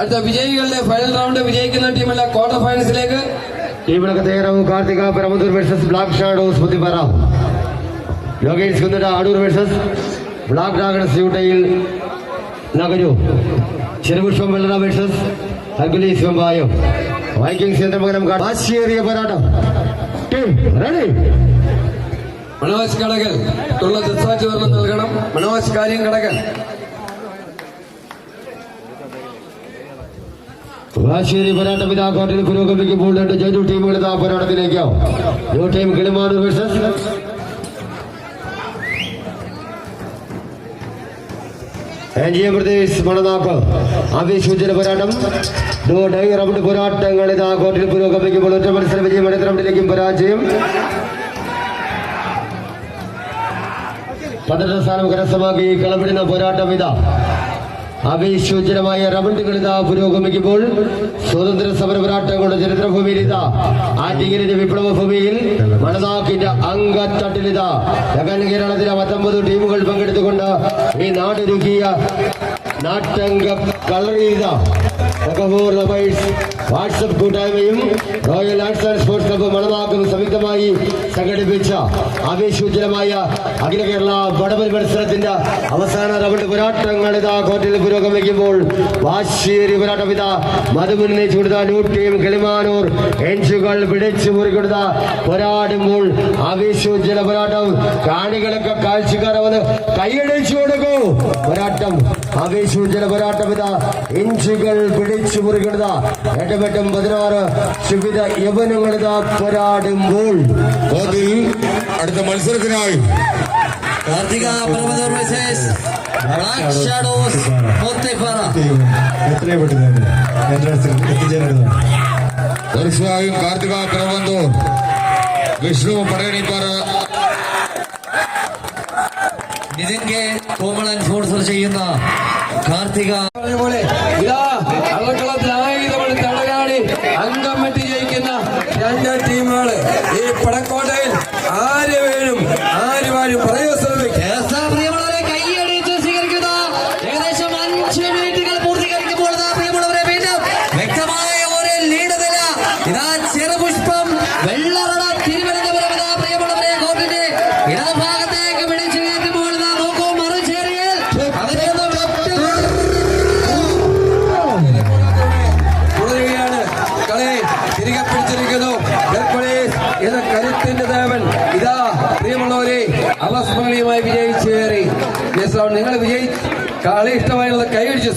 അടുത്ത വിജയികളുടെ final round വിജയിക്കുന്ന ടീമല്ല ക്വാർട്ടർ ഫൈനൽസിലേക്ക്. ടീമിലൊക്കെ തയ്യാറാവും. Karthika Paramadoor versus black shadows Muthippara. Lokesh Kunnada Adoor versus black dragons യൂട്ടയിൽ നഗരു. Cherupushpam Vellara versus Hercules Vembayam. Vikings Chandramangalam വാശിയേറിയ പോരാട്ടം. Team ready. മനോജ് കടകൽ തുള്ള ദൃസാക്ഷി വർണ്ണം നൽകണം. മനോജ് കാര്യം കടകൽ. വാശിയേറിയ പോരാട്ടം ഇതാ കോർട്ടിൽ പുരോഗമിക്കുമ്പോൾ രണ്ട് ജനു ടീമുകൾ ഇതാ പോരാട്ടത്തിലേക്ക്. New team Kilimanoor versus Pradesh Mananakku. ആവേശോജ്വല പോരാട്ടം. റൗണ്ട് പോരാട്ടങ്ങൾ ഇതാ കോർട്ടിൽ പുരോഗമിക്കുമ്പോൾ ഒറ്റ മത്സര വിജയം. അടുത്ത റൗണ്ടിലേക്കും പരാജയം. 12 സ്ഥാനം കരസ്ഥമാക്കി കളമിടുന്ന പോരാട്ടം ഇതാ. ആവേശോജ്വലമായ റൗണ്ടുകൾ ഇതാ പുരോഗമിക്കുമ്പോൾ സ്വതന്ത്ര സമര പോരാട്ടങ്ങളുടെ ചരിത്രഭൂമിയിൽ ഇതാ ആറ്റിങ്ങലിന്റെ വിപ്ലവ ഭൂമിയിൽ മണനാക്കിന്റെ അങ്കത്തട്ടിലിതാ കേരളത്തിലെ 19 ടീമുകൾ പങ്കെടുത്തുകൊണ്ട് ഈ നാടൊരുക്കിയ നാട്ടംഗ കളറിയിത വാട്സപ്പ് കൂട്ടായ്മയും royal arts and sports club മണനാക്കും സംയുക്തമായി സംഘടിപ്പിച്ച ആവേശോജ്വലമായ അഖില കേരള വടംവലി മത്സരത്തിന്റെ അവസാന റൗണ്ട് പോരാട്ടങ്ങൾ ഇതാ കോർട്ടിൽ പുരോഗമിക്കുമ്പോൾ വാശിയേറിയ പോരാട്ടം ഇതാ മധുമുന്നിനെ ചൂടുന്ന ന്യൂ ടീം കിളിമാനൂർ എഞ്ചുകൾ പിടിച്ചു മുറിക്കൊടുത്ത പോരാടുമ്പോൾ ആവേശോജ്വല പോരാട്ടം. കാണികളൊക്കെ കാഴ്ചക്കാരെ വന്ന് കൈയടിച്ചു കൊടുക്കൂ. പോരാട്ടം ആവേശോജ്വല പോരാട്ടം ഇതാ ഇഞ്ചുകൾ പിടിച്ചു മുറിക്കൊടുത്ത 8-16 സുവിധ യവനങ്ങൾ ഇതാ പോരാടുമ്പോൾ അടുത്ത മത്സരത്തിനായി Karthika Paramadoor versus black shadows Muthippara. തീർച്ചയായും കാർത്തിക പരമദൂർ വിഷ്ണു പടയണിപ്പാറ നിതിൻ കെ കോമളൻ സ്പോൺസർ ചെയ്യുന്ന കാർത്തിക പോലെ ഇതാ അളക്കളത്തിലായുധങ്ങൾ തടയാടി അംഗം വെട്ടി ജയിക്കുന്ന 2 ടീമുകൾ ഈ പടക്കോട്ടയിൽ ആര് വീഴും ആരും പ്രിയമുള്ളവരെ കൈയടിച്ച് സ്വീകരിക്കുന്ന ഏകദേശം 5 മിനിറ്റുകൾ പൂർത്തീകരിക്കുമ്പോൾ പ്രിയമുള്ളവരെ വീണ്ടും വ്യക്തമായ ഒരു ലീഡ് നില ഇതാ ചെറുപുഷ്പം വെള്ളറട തിരുവനന്തപുരം ഇതാ പ്രിയമുള്ളവരെ കോർട്ടിന്റെ ഇടതുഭാഗത്തേക്ക് പിടിച്ചു കയറ്റുമ്പോൾ ഇതാ നോക്കൂ മറുചേരിയിൽ തുടരുകയാണ്. കളി തിരികെ പിടിച്ചിരിക്കുന്നു എന്ന കരുത്തിന്റെ ദേവൻ ഇതാ പ്രിയമുള്ളവരെ അവസ്മരണീയമായി വിജയിച്ചേറി. നിങ്ങൾ കളി ഇഷ്ടമായുള്ള കൈയടിച്ചു.